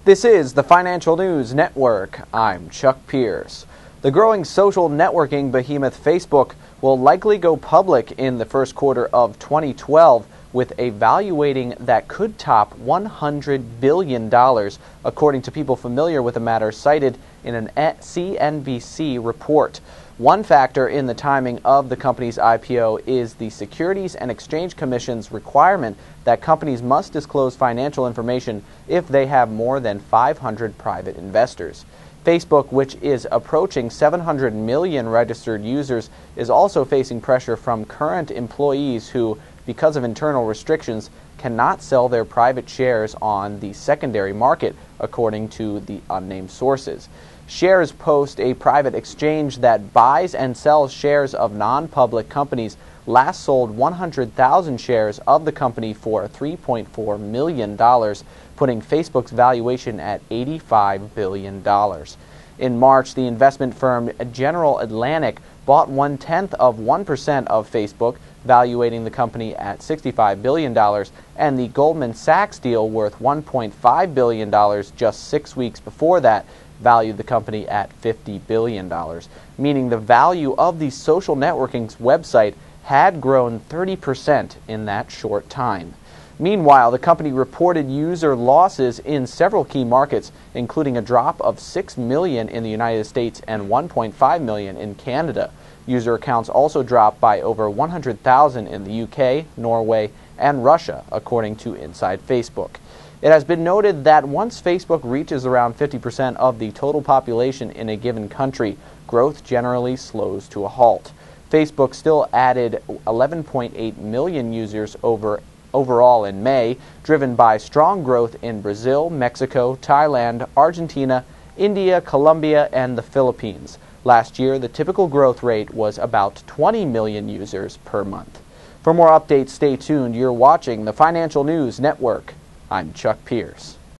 This is the Financial News Network. I'm Chuck Pierce. The growing social networking behemoth Facebook will likely go public in the first quarter of 2012 with a valuating that could top $100 billion, according to people familiar with the matter cited in an CNBC report. One factor in the timing of the company's IPO is the Securities and Exchange Commission's requirement that companies must disclose financial information if they have more than 500 private investors. Facebook, which is approaching 700 million registered users, is also facing pressure from current employees who, because of internal restrictions, cannot sell their private shares on the secondary market, according to the unnamed sources. Shares Post, a private exchange that buys and sells shares of non-public companies, last sold 100,000 shares of the company for $3.4 million, putting Facebook's valuation at $85 billion. In March, the investment firm General Atlantic bought 0.1% of Facebook, valuating the company at $65 billion, and the Goldman Sachs deal, worth $1.5 billion just 6 weeks before that, valued the company at $50 billion, meaning the value of the social networking's website had grown 30% in that short time. Meanwhile, the company reported user losses in several key markets, including a drop of 6 million in the United States and 1.5 million in Canada. User accounts also dropped by over 100,000 in the UK, Norway, and Russia, according to Inside Facebook. It has been noted that once Facebook reaches around 50% of the total population in a given country, growth generally slows to a halt. Facebook still added 11.8 million users overall in May, driven by strong growth in Brazil, Mexico, Thailand, Argentina, India, Colombia, and the Philippines. Last year, the typical growth rate was about 20 million users per month. For more updates, stay tuned. You're watching the Financial News Network. I'm Chuck Pierce.